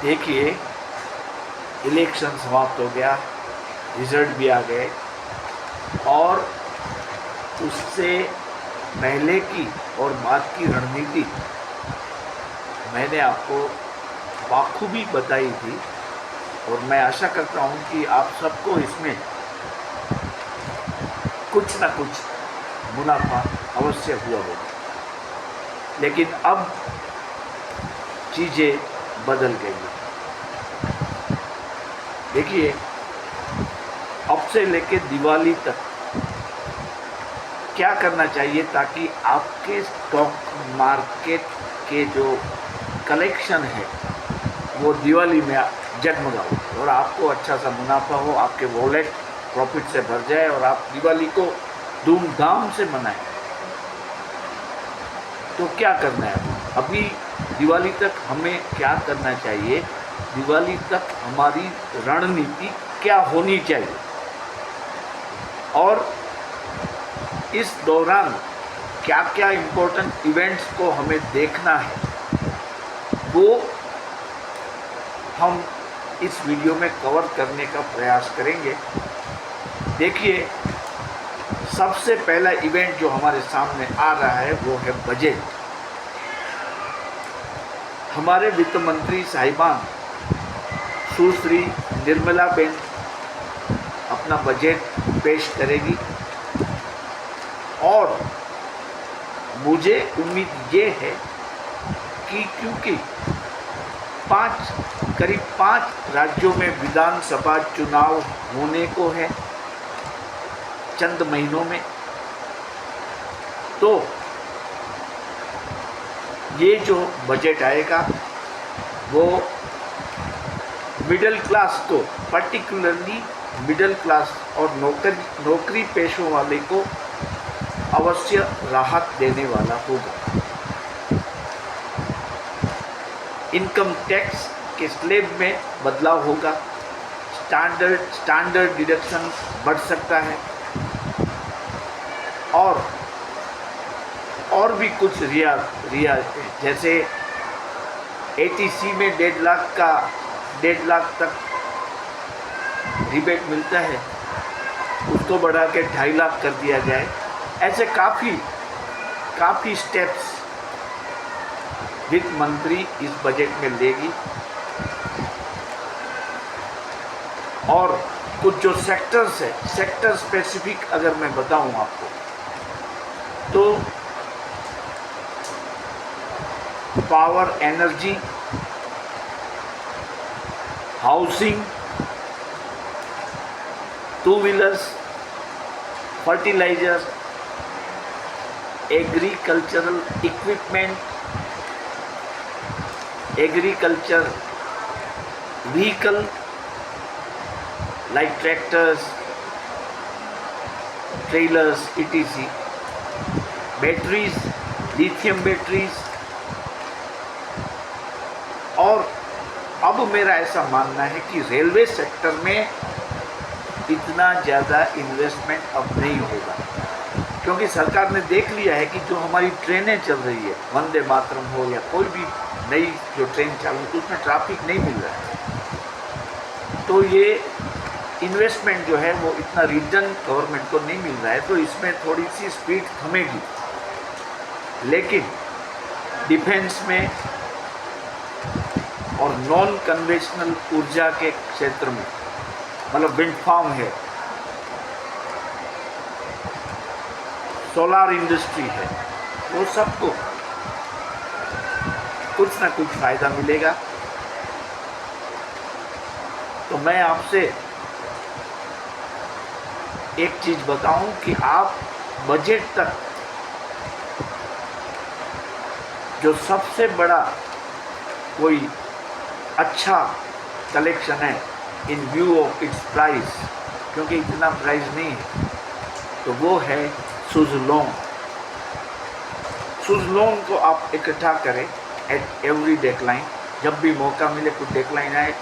देखिए, इलेक्शन समाप्त हो गया, रिजल्ट भी आ गए और उससे पहले की और बाद की रणनीति मैंने आपको बाखूबी बताई थी और मैं आशा करता हूं कि आप सबको इसमें कुछ ना कुछ मुनाफा अवश्य हुआ होगा। लेकिन अब चीज़ें बदल गई हैं। देखिए, अब से लेकर दिवाली तक क्या करना चाहिए ताकि आपके स्टॉक मार्केट के जो कलेक्शन है वो दिवाली में जगमगाओ और आपको अच्छा सा मुनाफा हो, आपके वॉलेट प्रॉफिट से भर जाए और आप दिवाली को धूमधाम से मनाएं। तो क्या करना है अभी दिवाली तक हमें क्या करना चाहिए, दिवाली तक हमारी रणनीति क्या होनी चाहिए और इस दौरान क्या क्या इम्पोर्टेंट इवेंट्स को हमें देखना है वो हम इस वीडियो में कवर करने का प्रयास करेंगे। देखिए, सबसे पहला इवेंट जो हमारे सामने आ रहा है वो है बजट। हमारे वित्त मंत्री साहिबान सुश्री निर्मला बेन अपना बजट पेश करेगी और मुझे उम्मीद ये है कि क्योंकि करीब 5 राज्यों में विधानसभा चुनाव होने को है चंद महीनों में, तो ये जो बजट आएगा वो मिडिल क्लास को, पर्टिकुलरली मिडिल क्लास और नौकरी पेशों वाले को अवश्य राहत देने वाला होगा। इनकम टैक्स के स्लैब में बदलाव होगा, स्टैंडर्ड डिडक्शन बढ़ सकता है और भी कुछ रियायतें, जैसे एटीसी में 1.5 लाख तक रिबेट मिलता है, उसको बढ़ा के 2.5 लाख कर दिया जाए। ऐसे काफ़ी स्टेप्स वित्त मंत्री इस बजट में लेगी और कुछ जो सेक्टर्स है, सेक्टर स्पेसिफिक अगर मैं बताऊं आपको तो power energy, housing, 2 wheelers, fertiliser, agricultural equipment, agriculture vehicle like tractors, trailers etc, batteries, lithium batteries. और अब मेरा ऐसा मानना है कि रेलवे सेक्टर में इतना ज़्यादा इन्वेस्टमेंट अब नहीं होगा, क्योंकि सरकार ने देख लिया है कि जो हमारी ट्रेनें चल रही है, वंदे मातरम हो या कोई भी नई जो ट्रेन चालू है, तो उसमें ट्रैफिक नहीं मिल रहा है, तो ये इन्वेस्टमेंट जो है वो इतना रिटर्न गवर्नमेंट को नहीं मिल रहा है, तो इसमें थोड़ी सी स्पीड थमेगी। लेकिन डिफेंस में और नॉन कन्वेंशनल ऊर्जा के क्षेत्र में, मतलब विंड फार्म है, सोलार इंडस्ट्री है, वो सबको कुछ ना कुछ फायदा मिलेगा। तो मैं आपसे एक चीज़ बताऊं कि आप बजट तक जो सबसे बड़ा कोई अच्छा कलेक्शन है इन व्यू ऑफ इट्स प्राइस, क्योंकि इतना प्राइस नहीं है, तो वो है सुज़लोन। सुज़लोन को आप इकट्ठा करें एट एवरी डेडलाइन, जब भी मौका मिले कुछ डेडलाइन आए,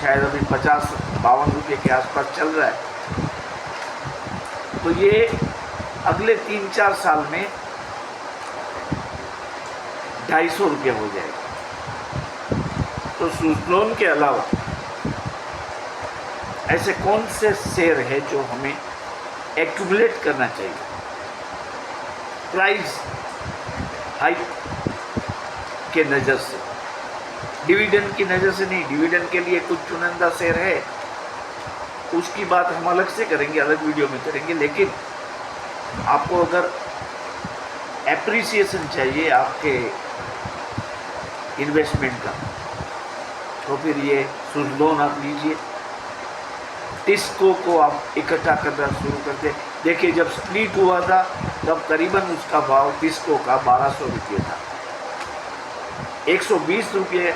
शायद अभी 50-52 रुपये के आसपास चल रहा है, तो ये अगले 3-4 साल में 250 रुपये हो जाएगा। तो सुज़लोन के अलावा ऐसे कौन से शेयर है जो हमें एक्यूमुलेट करना चाहिए प्राइस हाइक के नज़र से, डिविडेंड की नज़र से नहीं। डिविडेंड के लिए कुछ चुनिंदा शेयर है, उसकी बात हम अलग से करेंगे, अलग वीडियो में करेंगे। लेकिन आपको अगर एप्रिसिएशन चाहिए आपके इन्वेस्टमेंट का, तो फिर ये सुज़लोन आप लीजिए। टिस्को को आप इकट्ठा करना शुरू कर दे। देखिए, जब स्प्लिट हुआ था तब करीबन उसका भाव टिस्को का 1200 रुपये था। 120 रुपये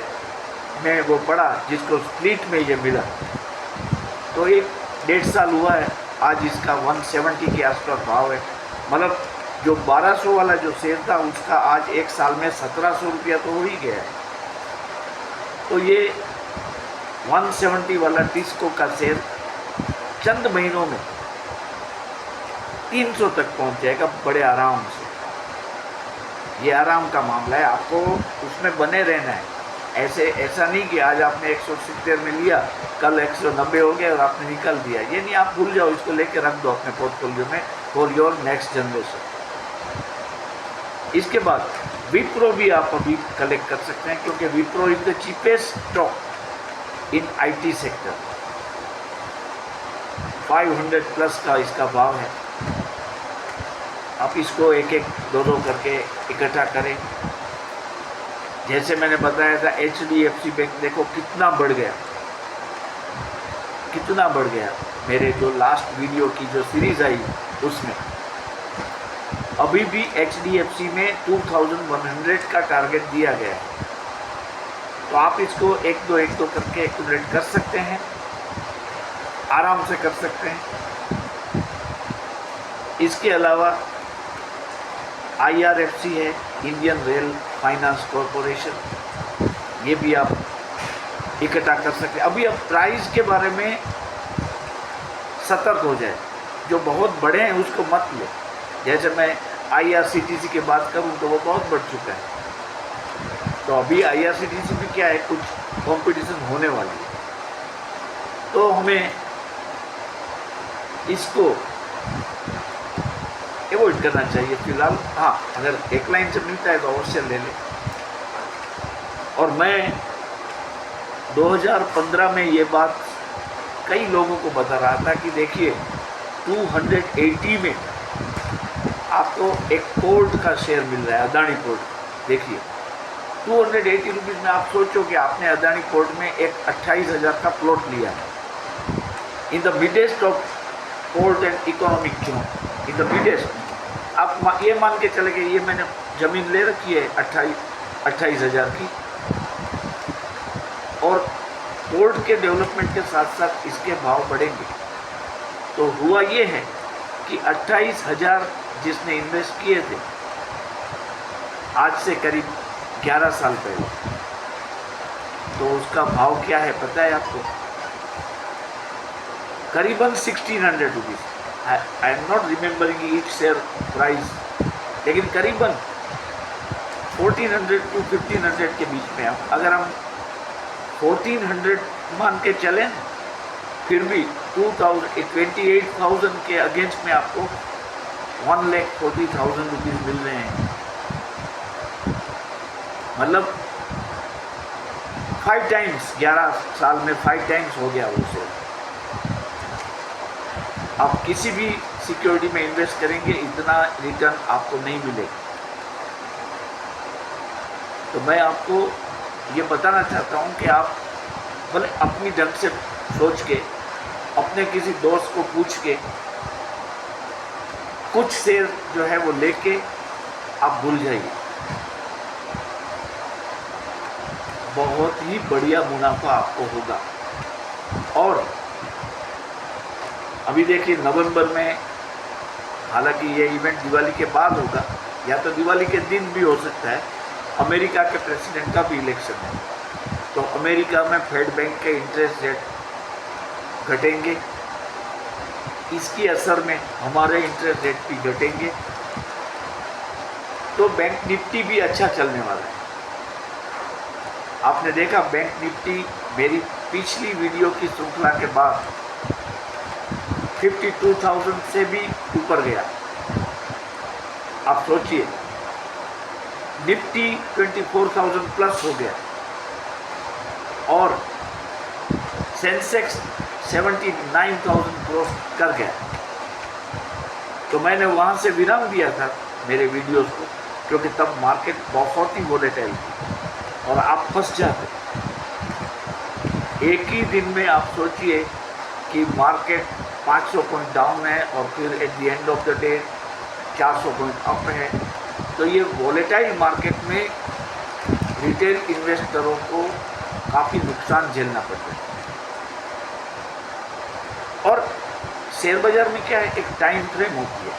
में वो पड़ा, जिसको स्प्लिट में ये मिला। तो 1-1.5 साल हुआ है, आज इसका 170 के आसपास भाव है। मतलब जो 1200 वाला जो शेयर था उसका आज 1 साल में 1700 रुपया तो हो ही गया है। तो ये 170 वाला टिस्को का शेयर चंद महीनों में 300 तक पहुंच जाएगा बड़े आराम से। ये आराम का मामला है, आपको उसमें बने रहना है। ऐसा नहीं कि आज आपने 170 में लिया, कल 190 हो गया और आपने निकल दिया। ये नहीं, आप भूल जाओ, इसको लेके रख दो अपने पोर्टफोलियो में फॉर योर नेक्स्ट जनरेशन। इसके बाद विप्रो भी आप अभी कलेक्ट कर सकते हैं, क्योंकि Wipro is the cheapest stock in IT sector. 500 plus का इसका भाव है। आप इसको एक एक दो करके इकट्ठा करें। जैसे मैंने बताया था HDFC बैंक, देखो कितना बढ़ गया, कितना बढ़ गया। मेरे जो लास्ट वीडियो की जो सीरीज़ आई उसमें अभी भी HDFC में 2100 का टारगेट दिया गया है। तो आप इसको एक दो करके एक्यूमुलेट कर सकते हैं, आराम से कर सकते हैं। इसके अलावा IRFC है, इंडियन रेल फाइनेंस कॉरपोरेशन, ये भी आप इकट्ठा कर सकते हैं। अभी अब प्राइस के बारे में सतर्क हो जाए, जो बहुत बड़े हैं उसको मत ले। जैसे मैं IRCTC की बात करूं तो वो बहुत बढ़ चुका है। तो अभी IRCTC में क्या है, कुछ कंपटीशन होने वाली है, तो हमें इसको एवॉइड करना चाहिए फिलहाल। हाँ, अगर एक लाइन से मिलता है तो अवश्य ले लें। और मैं 2015 में ये बात कई लोगों को बता रहा था कि देखिए 280 में आपको एक पोर्ट का शेयर मिल रहा है, अदानी पोर्ट। देखिए 280 रुपीज़ में आप सोचो कि आपने अदानी पोर्ट में एक 28,000 का प्लॉट लिया है in the midst of port and economic zone, in the midst. आप ये मान के चले गए, ये मैंने ज़मीन ले रखी है 28,000 की, और पोर्ट के डेवलपमेंट के साथ साथ इसके भाव बढ़ेंगे। तो हुआ ये है कि 28,000 जिसने इन्वेस्ट किए थे आज से करीब 11 साल पहले, तो उसका भाव क्या है पता है आपको? करीबन 1600 rupees. I am not remembering each share price, लेकिन करीबन 1400 to 1500 के बीच में। अगर हम 1400 मान के चलें, फिर भी 28,000 के अगेंस्ट में आपको 1,40,000 रुपीज़ मिल रहे हैं। मतलब 5 टाइम्स, 11 साल में 5 टाइम्स हो गया वो शेयर। आप किसी भी सिक्योरिटी में इन्वेस्ट करेंगे इतना रिटर्न आपको नहीं मिलेगा। तो मैं आपको ये बताना चाहता हूँ कि आप भले अपनी ढंग से सोच के, अपने किसी दोस्त को पूछ के कुछ शेयर जो है वो लेके आप भूल जाइए, बहुत ही बढ़िया मुनाफा आपको होगा। और अभी देखिए नवंबर में, हालांकि ये इवेंट दिवाली के बाद होगा या तो दिवाली के दिन भी हो सकता है, अमेरिका के प्रेसिडेंट का भी इलेक्शन है। तो अमेरिका में फेड बैंक के इंटरेस्ट रेट घटेंगे, इसकी असर में हमारे इंटरेस्ट रेट भी घटेंगे। तो बैंक निफ्टी भी अच्छा चलने वाला है। आपने देखा बैंक निफ्टी मेरी पिछली वीडियो की श्रृंखला के बाद 52,000 से भी ऊपर गया। आप सोचिए, निफ्टी 24,000 प्लस हो गया और सेंसेक्स 79,000 क्रॉस कर गया। तो मैंने वहाँ से विराम दिया था मेरे वीडियोस को, क्योंकि तब मार्केट बहुत ही वोलेटाइल थी और आप फंस जाते। एक ही दिन में आप सोचिए कि मार्केट 500 पॉइंट डाउन है और फिर at the end of the day 400 point up है। तो ये वोलेटाइल मार्केट में रिटेल इन्वेस्टरों को काफ़ी नुकसान झेलना पड़ता है। और शेयर बाजार में क्या है, एक टाइम फ्रेम होती है,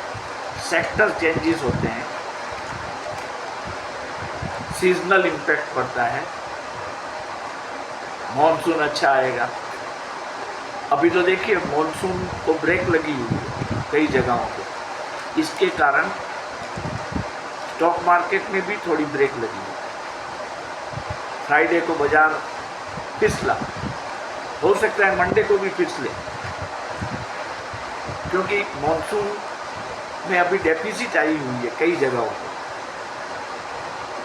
सेक्टर चेंजेस होते हैं, सीजनल इम्पैक्ट पड़ता है, मॉनसून अच्छा आएगा। अभी तो देखिए मॉनसून को ब्रेक लगी हुई है कई जगहों पे, इसके कारण स्टॉक मार्केट में भी थोड़ी ब्रेक लगी है। फ्राइडे को बाजार फिसला, हो सकता है मंडे को भी फिसले, क्योंकि मॉनसून में अभी डेफिसिट आई हुई है कई जगहों पर।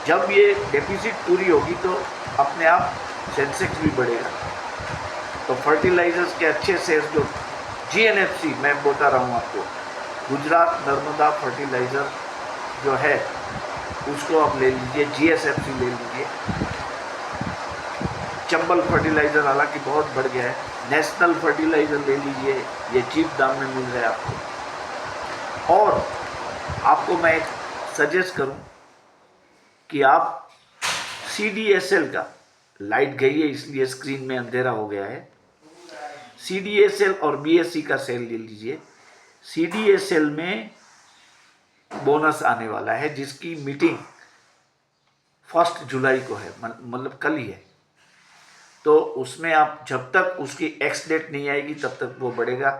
जब ये डेफिसिट पूरी होगी तो अपने आप सेंसेक्स भी बढ़ेगा। तो फर्टिलाइजर्स के अच्छे शेयर्स जो GNFC मैं बता रहा हूँ आपको, गुजरात नर्मदा फर्टिलाइजर जो है उसको आप ले लीजिए, GSFC ले लीजिए। चंबल फर्टिलाइज़र हालांकि बहुत बढ़ गया है, नेशनल फर्टिलाइज़र ले लीजिए, ये चीप दाम में मिल रहा है आपको। और आपको मैं एक सजेस्ट करूं कि आप CDSL का, लाइट गई है इसलिए स्क्रीन में अंधेरा हो गया है, CDSL और BSE का सेल ले लीजिए। CDSL में बोनस आने वाला है जिसकी मीटिंग 1 जुलाई को है, मतलब कल ही है। तो उसमें आप जब तक उसकी एक्स डेट नहीं आएगी तब तक वो बढ़ेगा।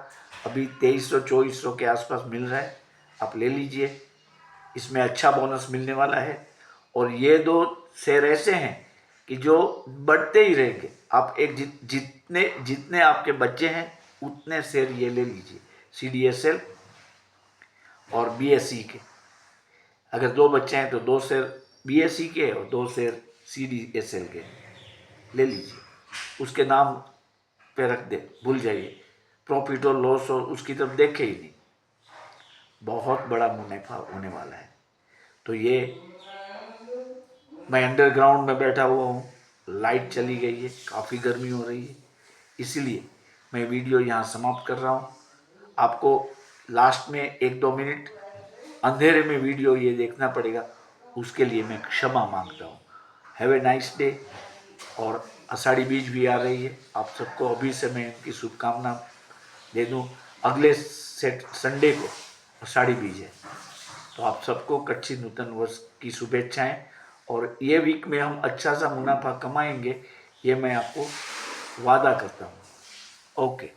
अभी 2300-2400 के आसपास मिल रहा है, आप ले लीजिए, इसमें अच्छा बोनस मिलने वाला है। और ये दो शेयर ऐसे हैं कि जो बढ़ते ही रहेंगे। आप एक जितने आपके बच्चे हैं उतने शेयर ये ले लीजिए, CDSL और BSE के। अगर 2 बच्चे हैं तो 2 शेयर BSE के और 2 शेयर CDSL के ले लीजिए। उसके नाम पे रख दे, भूल जाइए, प्रॉफिट और लॉस और उसकी तरफ देखे ही नहीं। बहुत बड़ा मुनाफा होने वाला है। तो ये मैं अंडरग्राउंड में बैठा हुआ हूँ, लाइट चली गई है, काफ़ी गर्मी हो रही है, इसीलिए मैं वीडियो यहाँ समाप्त कर रहा हूँ। आपको लास्ट में 1-2 मिनट अंधेरे में वीडियो ये देखना पड़ेगा, उसके लिए मैं क्षमा मांगता हूँ। Have a nice day. और आषाढ़ी बीज भी आ रही है, आप सबको अभी से मैं इनकी शुभकामना दे दूँ। अगले संडे को आषाढ़ी बीज है, तो आप सबको कच्ची नूतन वर्ष की शुभेच्छाएं। और ये वीक में हम अच्छा सा मुनाफा कमाएंगे, ये मैं आपको वादा करता हूँ। ओके।